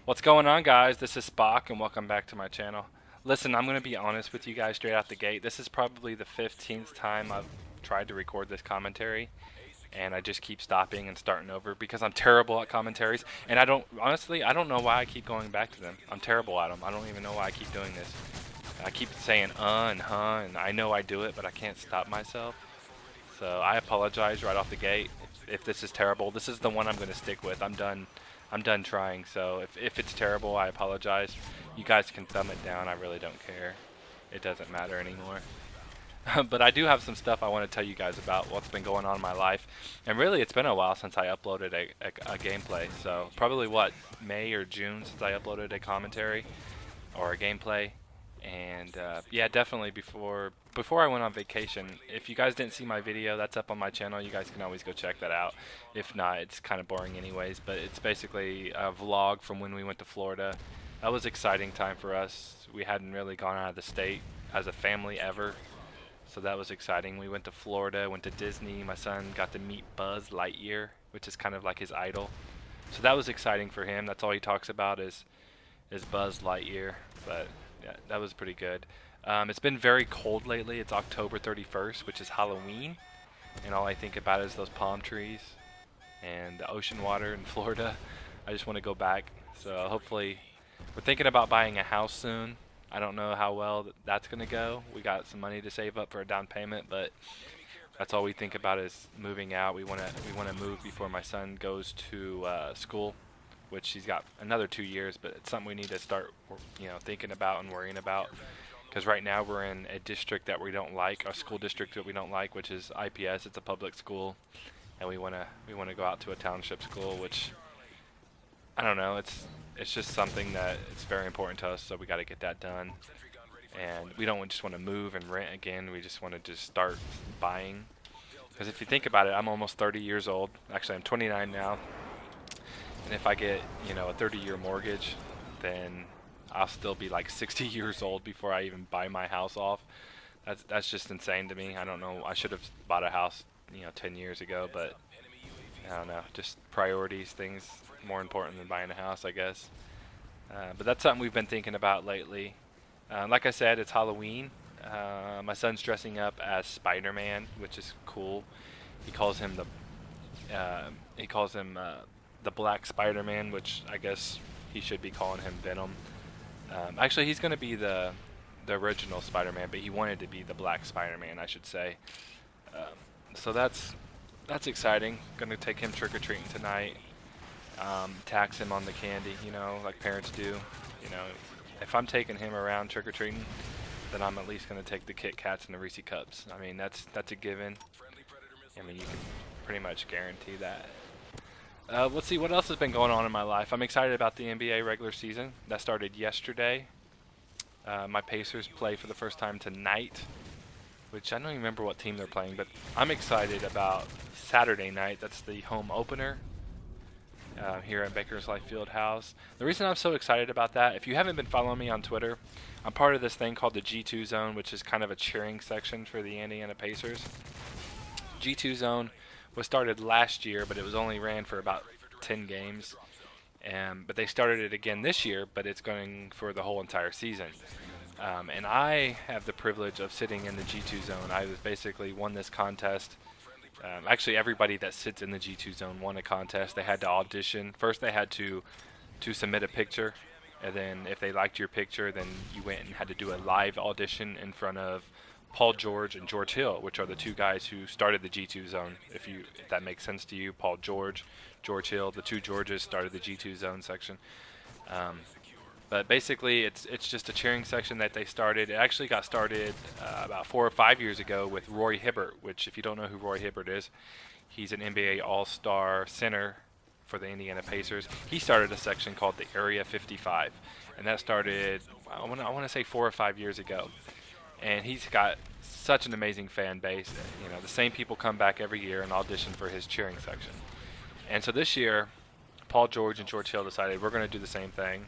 What's going on, guys? This is Spock, and welcome back to my channel. Listen, I'm going to be honest with you guys straight out the gate. This is probably the 15th time I've tried to record this commentary, and I just keep stopping and starting over because I'm terrible at commentaries, and honestly, I don't know why I keep going back to them. I'm terrible at them. I don't even know why I keep doing this. I keep saying and huh, and I know I do it, but I can't stop myself. So I apologize right off the gate. If this is terrible, this is the one I'm going to stick with. I'm done. I'm done trying. So if it's terrible, I apologize. You guys can thumb it down. I really don't care. It doesn't matter anymore. But I do have some stuff I want to tell you guys about what's been going on in my life. And really, it's been a while since I uploaded a gameplay. So probably what, May or June since I uploaded a commentary or a gameplay. And yeah, definitely before I went on vacation. If you guys didn't see my video, that's up on my channel. You guys can always go check that out. If not, it's kind of boring anyways, but it's basically a vlog from when we went to Florida. That was an exciting time for us. We hadn't really gone out of the state as a family ever, so that was exciting. We went to Florida, went to Disney. My son got to meet Buzz Lightyear, which is kind of like his idol, so that was exciting for him. That's all he talks about is Buzz Lightyear. But yeah, that was pretty good. It's been very cold lately. It's October 31st, which is Halloween, and all I think about is those palm trees and the ocean water in Florida. I just want to go back. So hopefully, we're thinking about buying a house soon. I don't know how well that's going to go. We got some money to save up for a down payment, but that's all we think about is moving out. We want to move before my son goes to school, which he's got another 2 years, but it's something we need to start, thinking about and worrying about. Because right now we're in a district that we don't like, a school district that we don't like, which is IPS. It's a public school, and we wanna go out to a township school, which I don't know. It's just something that it's very important to us, so we got to get that done. And we don't just want to move and rent again. We just want to just start buying. Because if you think about it, I'm almost 30 years old. Actually, I'm 29 now. And if I get, a 30-year mortgage, then I'll still be like 60 years old before I even buy my house off. That's just insane to me. I don't know. I should have bought a house, 10 years ago, but I don't know. Just priorities, things more important than buying a house, I guess. But that's something we've been thinking about lately. Like I said, it's Halloween. My son's dressing up as Spider-Man, which is cool. He calls him the Black Spider-Man, which I guess he should be calling him Venom. Actually, he's going to be the original Spider-Man, but he wanted to be the Black Spider-Man, I should say. So that's exciting. Going to take him trick-or-treating tonight. Tax him on the candy, like parents do. If I'm taking him around trick-or-treating, then I'm at least going to take the Kit Kats and the Reese Cups. I mean, that's a given. I mean, you can pretty much guarantee that. Let's see what else has been going on in my life. I'm excited about the NBA regular season. That started yesterday. My Pacers play for the first time tonight, which I don't even remember what team they're playing, but I'm excited about Saturday night. That's the home opener here at Baker's Life Fieldhouse. The reason I'm so excited about that, if you haven't been following me on Twitter, I'm part of this thing called the G2 Zone, which is kind of a cheering section for the Indiana Pacers. G2 Zone was started last year, but it was only ran for about 10 games. But they started it again this year, but it's going for the whole entire season. And I have the privilege of sitting in the G2 Zone. I was basically won this contest. Actually, everybody that sits in the G2 Zone won a contest. They had to audition. First, they had to submit a picture, and then if they liked your picture, then you went and had to do a live audition in front of Paul George and George Hill, which are the two guys who started the G2 Zone. If that makes sense to you, Paul George, George Hill, the two Georges started the G2 Zone section. But basically, it's just a cheering section that they started. It actually got started about 4 or 5 years ago with Roy Hibbert, which if you don't know who Roy Hibbert is, he's an NBA All-Star center for the Indiana Pacers. He started a section called the Area 55, and that started, I want to say 4 or 5 years ago. And he's got such an amazing fan base. The same people come back every year and audition for his cheering section. And so this year, Paul George and George Hill decided we're going to do the same thing.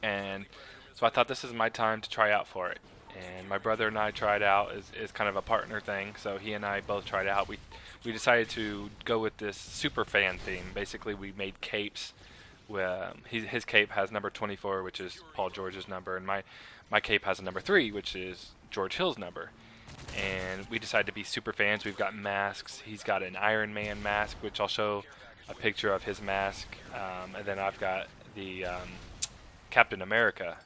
And so I thought this is my time to try out for it. And my brother and I tried out as kind of a partner thing. So he and I both tried out. We decided to go with this super fan theme. Basically, we made capes His cape has number 24, which is Paul George's number, and my cape has a number 3, which is George Hill's number. And we decided to be super fans. We've got masks. He's got an Iron Man mask, which I'll show a picture of his mask, and then I've got the Captain America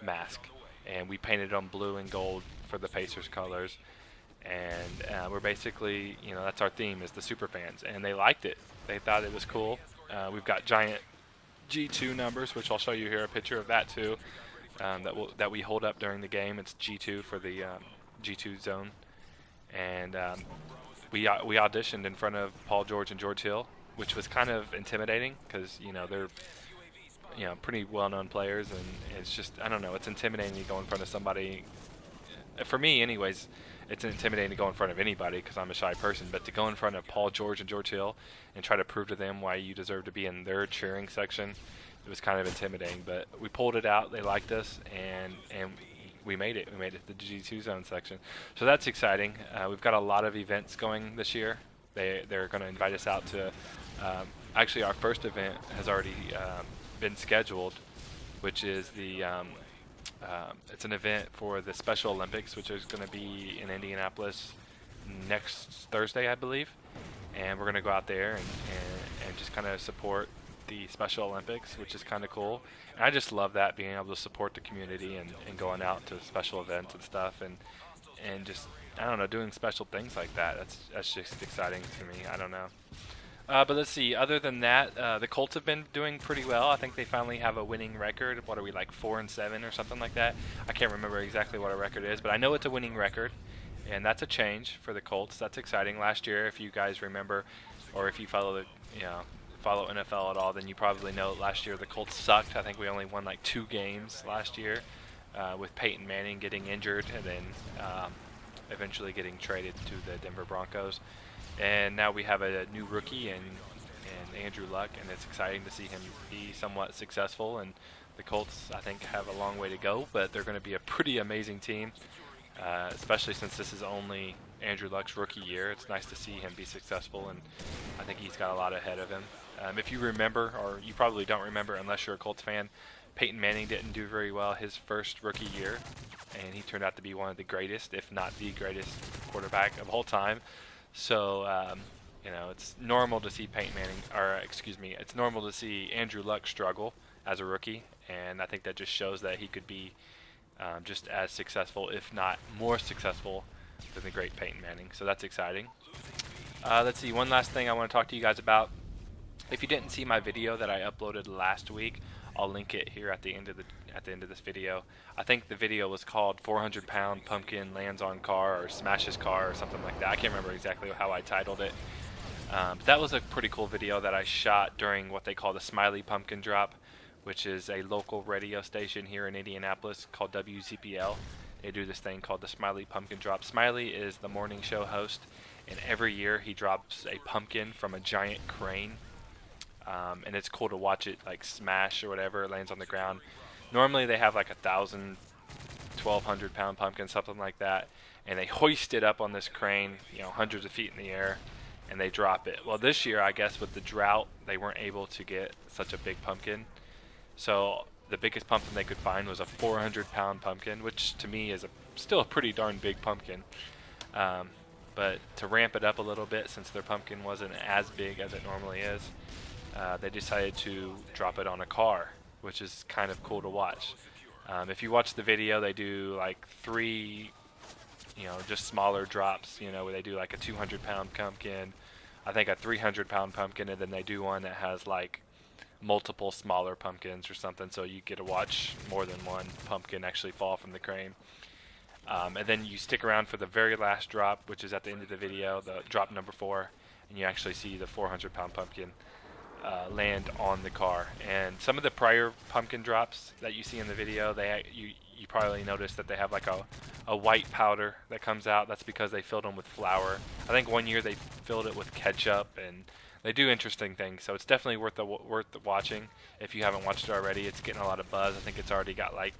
mask, and we painted them blue and gold for the Pacers colors. And we're basically, that's our theme, is the super fans, and they liked it. They thought it was cool. We've got giant G2 numbers, which I'll show you here a picture of that too, that we hold up during the game. It's G2 for the G2 zone, and we auditioned in front of Paul George and George Hill, which was kind of intimidating because they're pretty well-known players, and it's just, I don't know, it's intimidating to go in front of somebody. For me, anyways, it's intimidating to go in front of anybody because I'm a shy person, but to go in front of Paul George and George Hill and try to prove to them why you deserve to be in their cheering section, it was kind of intimidating. But we pulled it out. They liked us, and we made it. We made it to the G2 zone section. So that's exciting. We've got a lot of events going this year. They're going to invite us out to, actually our first event has already been scheduled, which is the it's an event for the Special Olympics, which is going to be in Indianapolis next Thursday, I believe. And we're going to go out there and just kind of support the Special Olympics, which is kind of cool. And I just love that, being able to support the community and going out to special events and stuff, and just, I don't know, doing special things like that. That's just exciting to me. I don't know. But let's see. Other than that, the Colts have been doing pretty well. I think they finally have a winning record. What are we, like 4-7 or something like that? I can't remember exactly what our record is, but I know it's a winning record, and that's a change for the Colts. That's exciting. Last year, if you guys remember, or if you follow follow NFL at all, then you probably know last year the Colts sucked. I think we only won like 2 games last year, with Peyton Manning getting injured and then eventually getting traded to the Denver Broncos. And now we have a new rookie and Andrew Luck, and it's exciting to see him be somewhat successful. And the Colts, I think, have a long way to go, but they're going to be a pretty amazing team, especially since this is only Andrew Luck's rookie year. It's nice to see him be successful, and I think he's got a lot ahead of him. If you remember, or you probably don't remember unless you're a Colts fan, Peyton Manning didn't do very well his first rookie year, and he turned out to be one of the greatest, if not the greatest, quarterback of all time. So, it's normal to see it's normal to see Andrew Luck struggle as a rookie, and I think that just shows that he could be just as successful, if not more successful, than the great Peyton Manning. So that's exciting. Let's see, one last thing I want to talk to you guys about. If you didn't see my video that I uploaded last week, I'll link it here at the end of this video. I think the video was called 400-pound pumpkin lands on car or smashes car or something like that. I can't remember exactly how I titled it. But that was a pretty cool video that I shot during what they call the Smiley Pumpkin Drop, which is a local radio station here in Indianapolis called WZPL. They do this thing called the Smiley Pumpkin Drop. Smiley is the morning show host, and every year he drops a pumpkin from a giant crane. And it's cool to watch it like smash or whatever. It lands on the ground. Normally they have like 1,000, 1,200 pound pumpkin, something like that, and they hoist it up on this crane, hundreds of feet in the air, and they drop it. Well, this year, I guess with the drought, they weren't able to get such a big pumpkin, so the biggest pumpkin they could find was a 400-pound pumpkin, which to me is still a pretty darn big pumpkin. But to ramp it up a little bit, since their pumpkin wasn't as big as it normally is, they decided to drop it on a car, which is kind of cool to watch. If you watch the video, they do like 3, just smaller drops, where they do like a 200-pound pumpkin, I think a 300-pound pumpkin, and then they do one that has like multiple smaller pumpkins or something, so you get to watch more than one pumpkin actually fall from the crane. And then you stick around for the very last drop, which is at the end of the video, the drop number 4, and you actually see the 400-pound pumpkin land on the car. And some of the prior pumpkin drops that you see in the video, you probably noticed that they have like a white powder that comes out. That's because they filled them with flour. I think one year they filled it with ketchup, and they do interesting things. So it's definitely worth watching if you haven't watched it already. It's getting a lot of buzz. I think it's already got like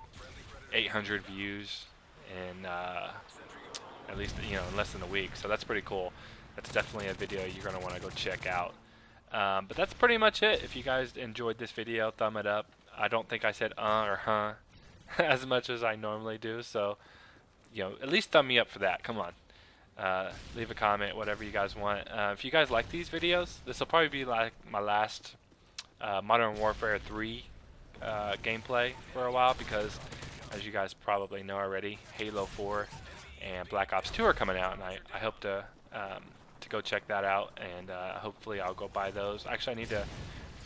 800 views in at least in less than a week. So that's pretty cool. That's definitely a video you're going to want to go check out. But that's pretty much it. If you guys enjoyed this video, thumb it up. I don't think I said or huh as much as I normally do, so at least thumb me up for that. Come on. Leave a comment, whatever you guys want. If you guys like these videos, this will probably be like my last Modern Warfare 3 gameplay for a while, because as you guys probably know already, Halo 4 and Black Ops 2 are coming out, and I hope to go check that out, and hopefully I'll go buy those. Actually, I need to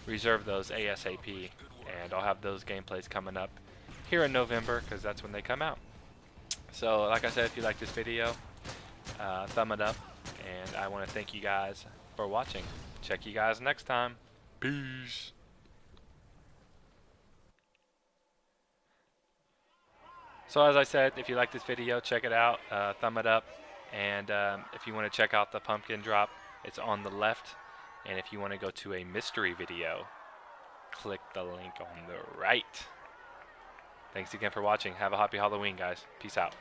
reserve those ASAP, and I'll have those gameplays coming up here in November, because that's when they come out. So like I said, if you like this video, thumb it up, and I want to thank you guys for watching. Check you guys next time. Peace. So as I said, if you like this video, check it out, thumb it up, and if you want to check out the pumpkin drop, it's on the left, and if you want to go to a mystery video, click the link on the right. Thanks again for watching. Have a happy Halloween, guys. Peace out.